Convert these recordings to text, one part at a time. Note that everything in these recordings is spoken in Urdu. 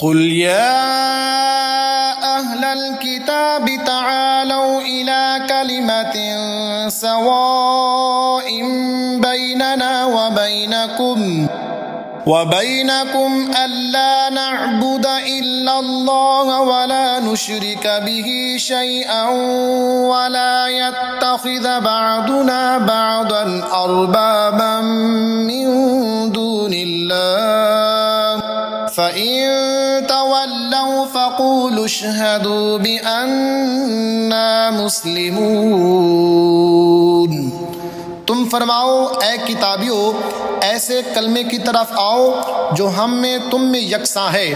قل يا أهل الكتاب تعالوا إلى كلمة سواء بيننا وبينكم ألا نعبد إلا الله ولا نشرك به شيئا ولا يتخذ بعضنا بعضا أربابا من دون الله فإن تولوا فقولوا اشهدوا بأننا مسلمون۔ تم فرماؤ اے کتابیو، ایسے کلمے کی طرف آؤ جو ہم میں تم میں یکساں ہے،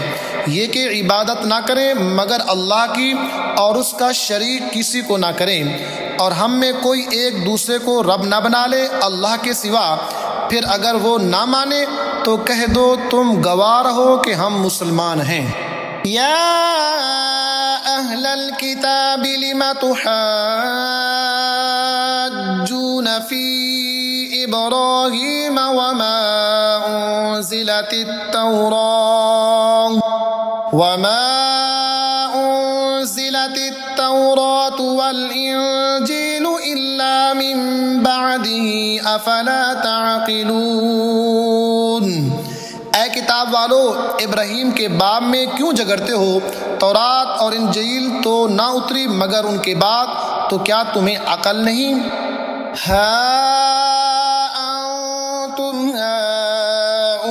یہ کہ عبادت نہ کریں مگر اللہ کی اور اس کا شریک کسی کو نہ کریں، اور ہم میں کوئی ایک دوسرے کو رب نہ بنا لے اللہ کے سوا۔ پھر اگر وہ نہ مانے تو کہہ دو تم گواہ رہو کہ ہم مسلمان ہیں۔ یا اہل الکتاب لم تحاجون فی ابراہیم وما انزلت التوراۃ والانجیل الا من بعدہ افلا تعقلون۔ اے کتاب والو، ابراہیم کے باب میں کیوں جھگڑتے ہو؟ تورات اور انجیل تو نہ اتری مگر ان کے بعد، تو کیا تمہیں عقل نہیں؟ ہا انتم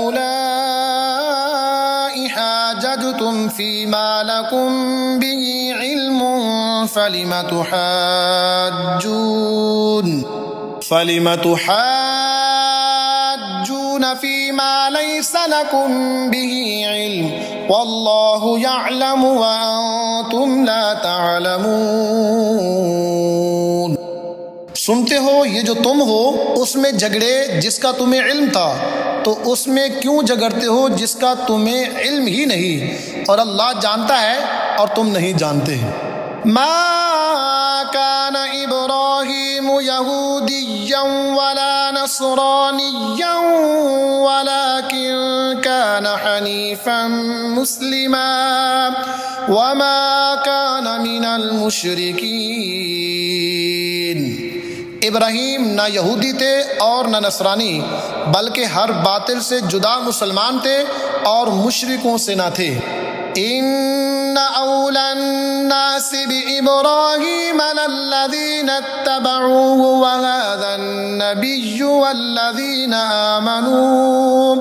هؤلاء حاججتم فيما لكم به علم فلم تحاجون فيما ليس لكم به علم والله يعلم وأنتم لا تعلمون۔ سنتے ہو یہ جو تم ہو اس میں جھگڑے جس کا تمہیں علم تھا، تو اس میں کیوں جھگڑتے ہو جس کا تمہیں علم ہی نہیں، اور اللہ جانتا ہے اور تم نہیں جانتے۔ ما كان إبراهيم يهوديا ولا نصرانيا ولكن كان حنيفا مسلما وما كان من المشركين۔ ابراہیم نہ یہودی تھے اور نہ نصرانی، بلکہ ہر باطل سے جدا مسلمان تھے اور مشرکوں سے نہ تھے۔ ان اولى الناس بابراہیم للذین اتبعوه وهذا النبی والذین آمنوا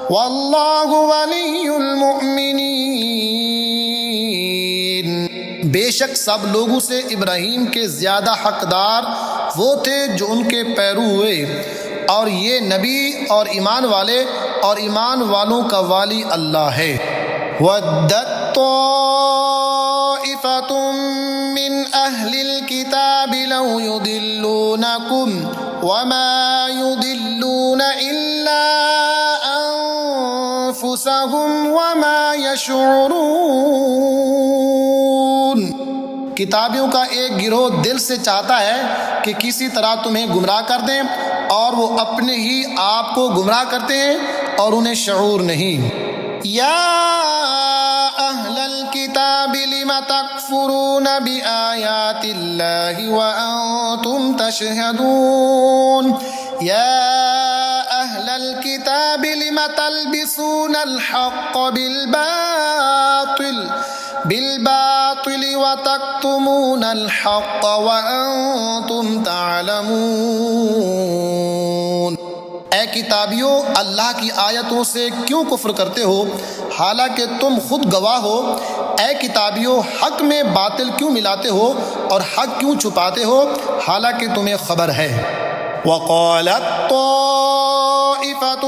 واللہ ولی المؤمنین۔ بے شک سب لوگوں سے ابراہیم کے زیادہ حقدار وہ تھے جو ان کے پیرو ہوئے، اور یہ نبی اور ایمان والے اور ایمان والوں کا والی اللہ ہے۔ وَدَّتْ طَائِفَةٌ مِّنْ أَهْلِ الْكِتَابِ لَوْ يُضِلُّونَكُمْ وَمَا يُضِلُّونَ إِلَّا أَنفُسَهُمْ وَمَا يَشْعُرُونَ۔ کتابیوں کا ایک گروہ دل سے چاہتا ہے کہ کسی طرح تمہیں گمراہ کر دیں، اور وہ اپنے ہی آپ کو گمراہ کرتے ہیں اور انہیں شعور نہیں۔ یا اہل الکتاب لم تکفرون بآیات اللہ وانتم تشہدون۔ یا اہل الکتاب لم تلبسون الحق بالباطل وتکتمون الحق وانتم تعلمون۔ اے کتابیو، اللہ کی آیتوں سے کیوں کفر کرتے ہو حالانکہ تم خود گواہ ہو؟ اے کتابیو، حق میں باطل کیوں ملاتے ہو اور حق کیوں چھپاتے ہو حالانکہ تمہیں خبر ہے؟ وقالت طائفة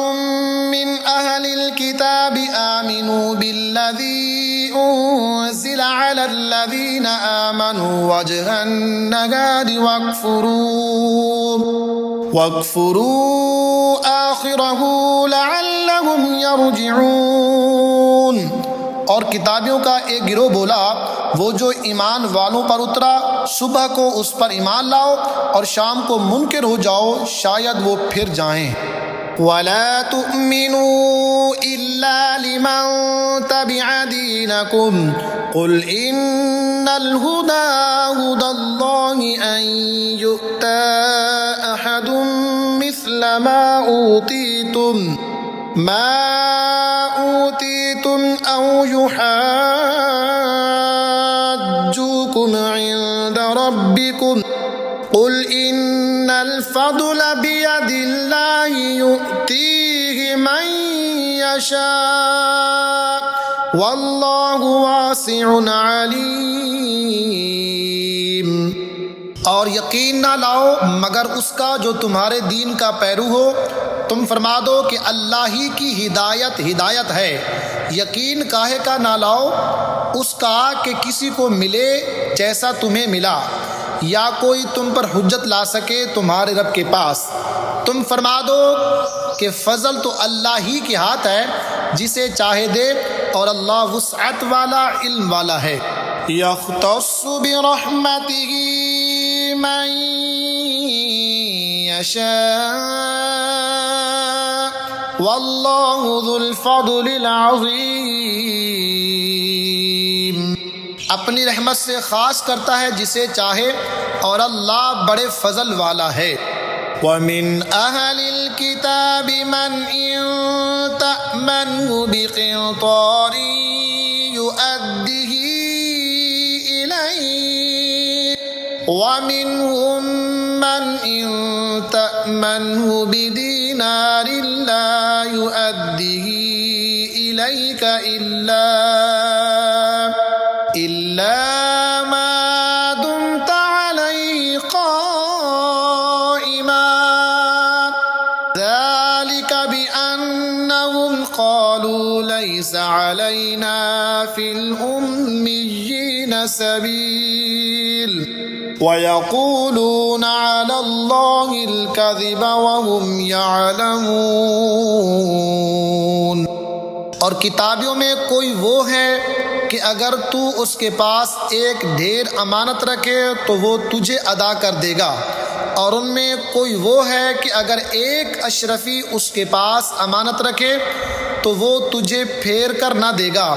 من أهل الكتاب آمنوا بالذي أنزل على الذين آمنوا وجه النهار واكفروا آخره لعلهم يرجعون۔ اور کتابیوں کا ایک گروہ بولا، وہ جو ایمان والوں پر اترا صبح کو اس پر ایمان لاؤ اور شام کو منکر ہو جاؤ، شاید وہ پھر جائیں۔ ولا تؤمنوا إلا لمن تبع دينكم قل إن الهدى هدى الله أن يؤتى أحد مثل ما أوتيتم أو يحاجوكم عند ربكم قل إن الفضل بيد الله يؤتيه من يشاء والله واسع عليم۔ اور یقین نہ لاؤ مگر اس کا جو تمہارے دین کا پیرو ہو، تم فرما دو کہ اللہ ہی کی ہدایت ہے، یقین کاہے کا نہ لاؤ اس کا کہ کسی کو ملے جیسا تمہیں ملا، یا کوئی تم پر حجت لا سکے تمہارے رب کے پاس۔ تم فرما دو کہ فضل تو اللہ ہی کے ہاتھ ہے، جسے چاہے دے، اور اللہ وسعت والا، علم والا ہے۔ یختص برحمتہ من یشاء واللہ ذو الفضل العظیم۔ اپنی رحمت سے خاص کرتا ہے جسے چاہے، اور اللہ بڑے فضل والا ہے۔ وَمِنْ أَهْلِ الْكِتَابِ مَنْ إِنْ تَأْمَنْهُ بِقِنْطَارٍ يُؤَدِّهِ إِلَيْكَ وَمِنْهُمْ مَنْ إِنْ تَأْمَنْهُ بِدِينَارٍ لَا يُؤَدِّهِ إِلَيْكَ إِلَّا مَا دُمْتَ عَلَيْهِ قَائِمًا ذَلِكَ بِأَنَّهُمْ قَالُوا لَيْسَ عَلَيْنَا فِي الْأُمِّيِّينَ سَبِيلٌ وَيَقُولُونَ عَلَى اللَّهِ الْكَذِبَ وَهُمْ يَعْلَمُونَ۔ اور کتابیوں میں کوئی وہ ہے کہ اگر تو اس کے پاس ایک ڈھیر امانت رکھے تو وہ تجھے ادا کر دے گا، اور ان میں کوئی وہ ہے کہ اگر ایک اشرفی اس کے پاس امانت رکھے تو وہ تجھے پھیر کر نہ دے گا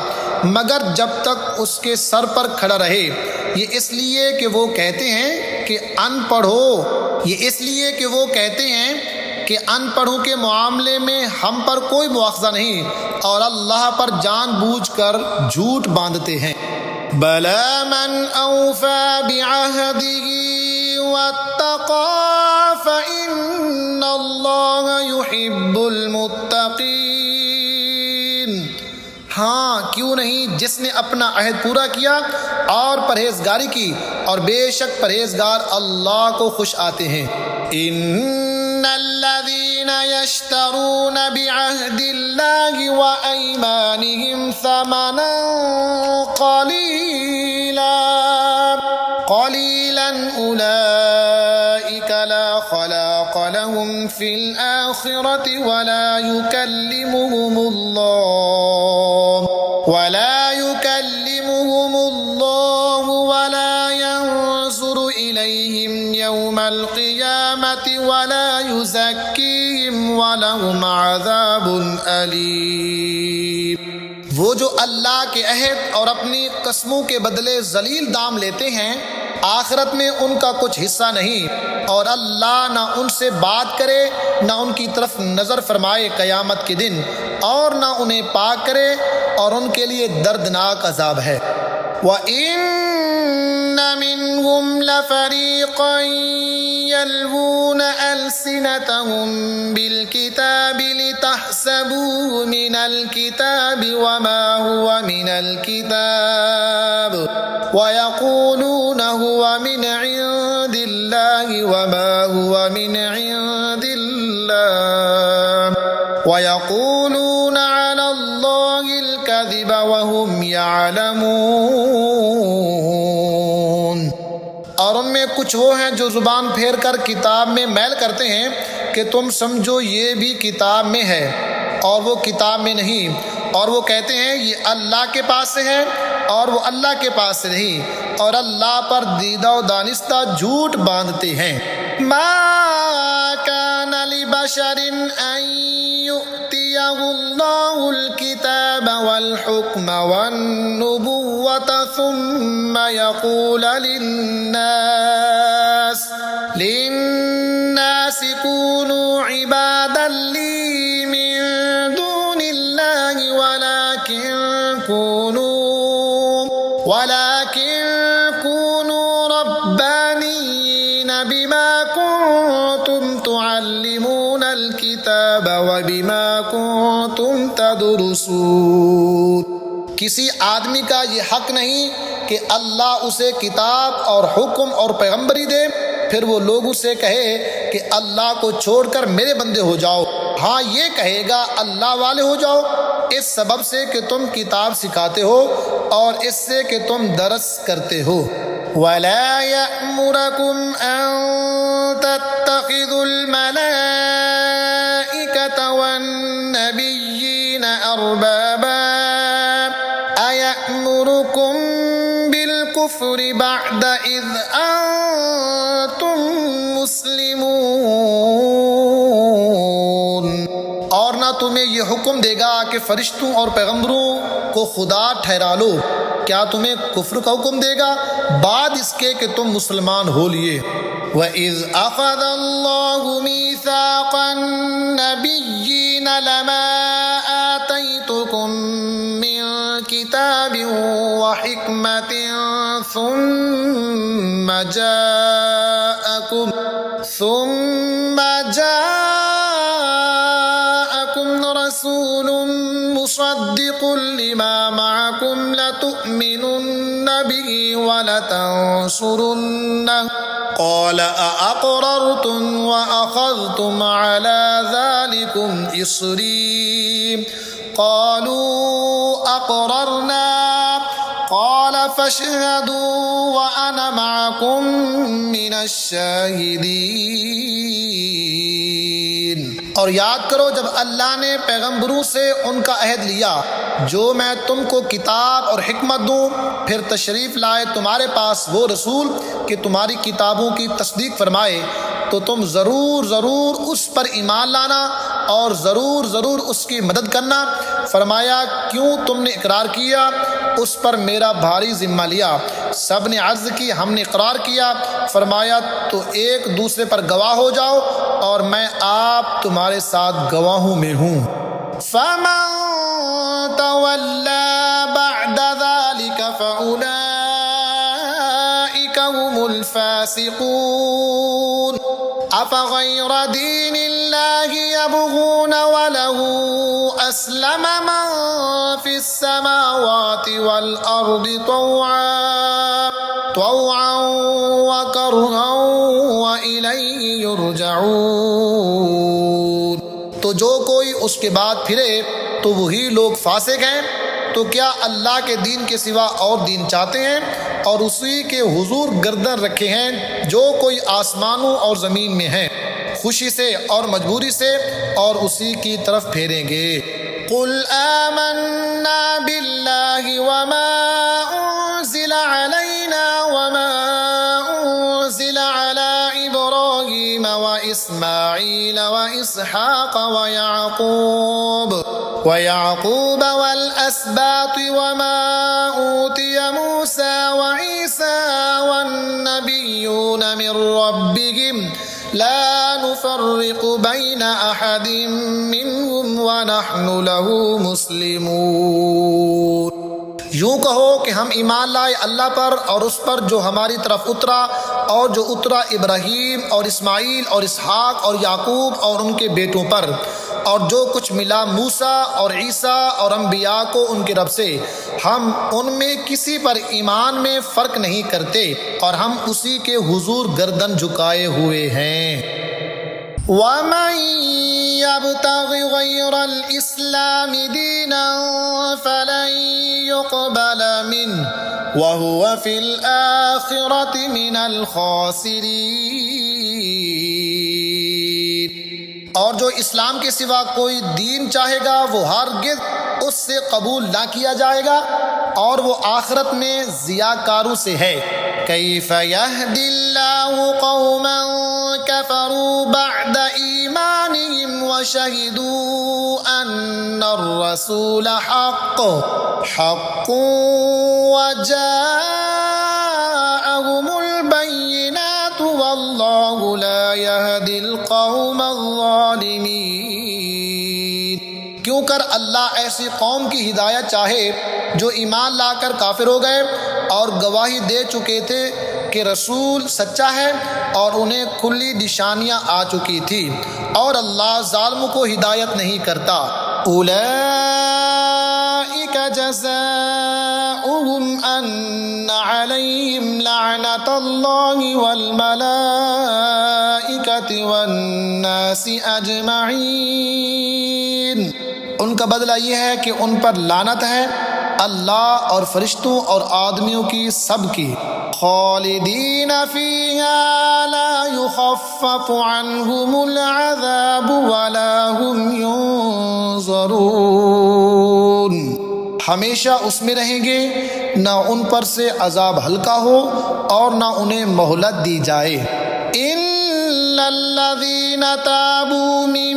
مگر جب تک اس کے سر پر کھڑا رہے۔ یہ اس لیے کہ وہ کہتے ہیں کہ ان پڑھوں کے معاملے میں ہم پر کوئی مواخذہ نہیں، اور اللہ پر جان بوجھ کر جھوٹ باندھتے ہیں۔ بَلَى مَنْ أَوْفَى بِعَهْدِهِ وَاتَّقَى فَإِنَّ اللَّهَ يُحِبُّ الْمُتَّقِينَ۔ ہاں کیوں نہیں، جس نے اپنا عہد پورا کیا اور پرہیزگاری کی، اور بے شک پرہیزگار اللہ کو خوش آتے ہیں۔ ان الذين يشترون بعهد الله وأيمانهم ثمنا قليلا أولئك لا خلاق لهم في الآخرة ولا يكلمهم الله ولا ينظر إليهم يوم القيامة ولا يزكيهم ولهم عذاب أليم۔ وہ جو اللہ کے عہد اور اپنی قسموں کے بدلے ذلیل دام لیتے ہیں، آخرت میں ان کا کچھ حصہ نہیں، اور اللہ نہ ان سے بات کرے، نہ ان کی طرف نظر فرمائے قیامت کے دن، اور نہ انہیں پاک کرے، اور ان کے لیے دردناک عذاب ہے۔ وَإِنَّ مِنْهُمْ لَفَرِيقًا يَلْوُونَ أَلْسِنَتَهُمْ بِالْكِتَابِ لِتَحْسَبُوهُ مِنَ الْكِتَابِ وَمَا هُوَ مِنَ الْكِتَابِ وَيَقُولُونَ هُوَ مِنْ عِنْدِ اللَّهِ وَمَا هُوَ مِنْ عِنْدِ اللَّهِ وَيَقُولُونَ عَلَى اللَّهِ الْكَذِبَ وَهُمْ يَعْلَمُونَ۔ اور ان میں کچھ وہ ہیں جو زبان پھیر کر کتاب میں میل کرتے ہیں کہ تم سمجھو یہ بھی کتاب میں ہے اور وہ کتاب میں نہیں، اور وہ کہتے ہیں یہ اللہ کے پاس سے ہے اور وہ اللہ کے پاس سے نہیں، اور اللہ پر دیدہ و دانستہ جھوٹ باندھتے ہیں۔ ما كان بشر أن يؤتيه الله الكتاب والحكم والنبوة ثم يقول للناس كونوا عبادا لي من دون الله ولكن كونوا ربانيين بما كنتم تعلمون الكتاب وبما كنتم تدرسون. کسی آدمی کا یہ حق نہیں کہ اللہ اسے کتاب اور حکم اور پیغمبری دے پھر وہ لوگ اسے کہے کہ اللہ کو چھوڑ کر میرے بندے ہو جاؤ. ہاں یہ کہے گا اللہ والے ہو جاؤ اس سبب سے کہ تم کتاب سکھاتے ہو اور اس سے کہ تم درس کرتے ہو. وَلَا يَأْمُرَكُمْ أَن تَتَّخِذُوا الْمَلَائِكَةَ وَالنَّبِيِّينَ أَرْبَابًا أَيَأْمُرُكُم بِالْكُفْرِ بَعْدَ إِذْ أَنتُم مُّسْلِمُونَ. اور نہ تمہیں یہ حکم دے گا کہ فرشتوں اور پیغمبروں کو خدا ٹھہرا لو. کیا تمہیں کفر کا حکم دے گا بعد اس کے کہ تم مسلمان ہو لیے. وَإِذْ أَخَذَ اللَّهُ مِيثَاقَ النَّبِيِّينَ لَمَا آتَيْتُكُم مِّن كِتَابٍ وَحِكْمَةٍ ثُمَّ جَاءَكُمْ رَسُولٌ مُصَدِّقٌ لِّمَا مَعَكُمْ لَتُؤْمِنُنَّ بِهِ وَلَتَنصُرُنَّهُ قَالَ أَأَقْرَرْتُمْ وَأَخَذْتُمْ عَلَى ذَلِكُمْ إِصْرِي قَالُوا أَقْرَرْنَا قَالَ فَاشْهَدُوا وَأَنَا مَعَكُمْ مِنَ الشَّاهِدِينَ. اور یاد کرو جب اللہ نے پیغمبروں سے ان کا عہد لیا جو میں تم کو کتاب اور حکمت دوں پھر تشریف لائے تمہارے پاس وہ رسول کہ تمہاری کتابوں کی تصدیق فرمائے تو تم ضرور اس پر ایمان لانا اور ضرور اس کی مدد کرنا. فرمایا کیوں تم نے اقرار کیا اس پر میرا بھاری ذمہ لیا. سب نے عرض کی ہم نے اقرار کیا. فرمایا تو ایک دوسرے پر گواہ ہو جاؤ اور میں آپ تمہارے ساتھ گواہوں میں ہوں. فَمَن تَوَلَّى بَعْدَ ذَلِكَ فَأُولَئِكَ هُمُ الْفَاسِقُونَ. أَفَغَيْرَ دِينِ اللَّهِ يَبْغُونَ وَلَهُ أَسْلَمَ مَن فِي السَّمَاوَاتِ وَالْأَرْضِ طَوْعًا وَكَرْهًا وَإِلَيْهِ يُرْجَعُونَ. تو جو کوئی اس کے بعد پھرے تو وہی لوگ فاسق ہیں. تو کیا اللہ کے دین کے سوا اور دین چاہتے ہیں اور اسی کے حضور گردن رکھے ہیں جو کوئی آسمانوں اور زمین میں ہیں خوشی سے اور مجبوری سے اور اسی کی طرف پھیریں گے. قُلْ آمَنَّا بِاللَّهِ وَمَا أُنزِلَ عَلَيْنَا وَمَا أُنزِلَ عَلَى إِبْرَاهِيمَ وَإِسْمَاعِيلَ وَإِسْحَاقَ وَيَعْقُوبَ وَالْأَسْبَاطِ وَمَا أُوتِيَ مُوسَى وَعِيسَى وَالنَّبِيُّونَ مِن رَّبِّهِمْ لَا نُفَرِّقُ بَيْنَ أَحَدٍ مِّنْهُمْ وَنَحْنُ لَهُ مُسْلِمُونَ. یوں کہو کہ ہم ایمان لائے اللہ پر اور اس پر جو ہماری طرف اترا اور جو اترا ابراہیم اور اسماعیل اور اسحاق اور یعقوب اور ان کے بیٹوں پر اور جو کچھ ملا موسیٰ اور عیسیٰ اور انبیاء کو ان کے رب سے. ہم ان میں کسی پر ایمان میں فرق نہیں کرتے اور ہم اسی کے حضور گردن جھکائے ہوئے ہیں. وَمَن يَبْتَغِ غَيْرَ الْإِسْلَامِ دِينًا فَلَن يُقْبَلَ مِنْهُ وَهُوَ فِي الْآخِرَةِ مِنَ الْخَاسِرِينَ. اور جو اسلام کے سوا کوئی دین چاہے گا وہ ہرگز اس سے قبول نہ کیا جائے گا اور وہ آخرت میں ضیاء کاروں سے ہے. کیف یہدی اللہ قوما کفروا بعد ایمانہم وشہدوا ان الرسول حق وجاءہم البینات واللہ لا یہدی القوم الظالمین۔ کیوں کر اللہ ایسی قوم کی ہدایت چاہے جو ایمان لا کر کافر ہو گئے اور گواہی دے چکے تھے کہ رسول سچا ہے اور انہیں کھلی نشانیاں آ چکی تھی، اور اللہ ظالموں کو ہدایت نہیں کرتا۔ اولئک جزاؤہم ان علیہم لعنۃ اللہ والملائکۃ والناس اجمعین۔ ان کا بدلہ یہ ہے کہ ان پر لعنت ہے، اللہ اور فرشتوں اور آدمیوں کی سب کی۔ خالدین فیہا لا یخفف عنہم العذاب ولا هم ینظرون۔ ہمیشہ اس میں رہیں گے، نہ ان پر سے عذاب ہلکا ہو اور نہ انہیں مہلت دی جائے۔ ان الذین تابوا من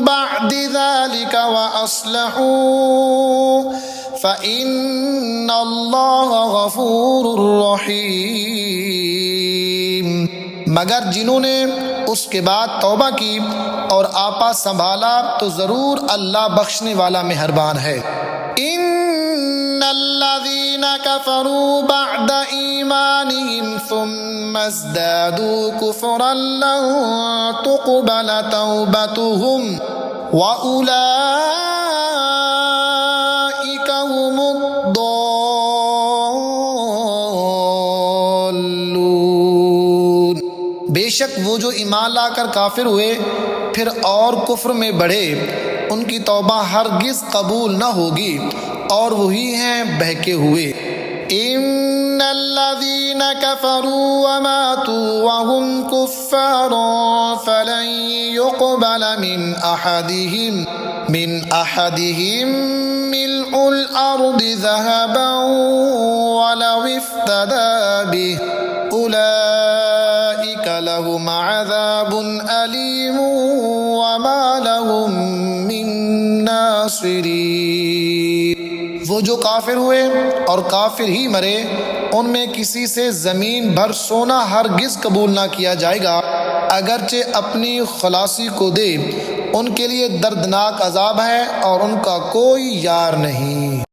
بعد ذلك وأصلحوا فإن اللہ غفور رحیم۔ مگر جنہوں نے اس کے بعد توبہ کی اور آپا سنبھالا تو ضرور اللہ بخشنے والا مہربان ہے۔ ان الذین کفروا بعد ایمانہم ثم ازدادوا کفرا لن تقبل توبتہم وأولئک هم الضالون۔ بے شک وہ جو ایمان لا کر کافر ہوئے پھر اور کفر میں بڑھے، ان کی توبہ ہرگز قبول نہ ہوگی اور وہی ہیں بہکے ہوئے۔ ان الذین کفروا وماتوا وهم کفار فلن يقبل من احدهم ملء الارض ذهبا ولو افتدى به اولئک لهم عذاب الیم وما لهم من ناصرین۔ وہ جو کافر ہوئے اور کافر ہی مرے، ان میں کسی سے زمین بھر سونا ہرگز قبول نہ کیا جائے گا، اگرچہ اپنی خلاصی کو دے۔ ان کے لیے دردناک عذاب ہے اور ان کا کوئی یار نہیں۔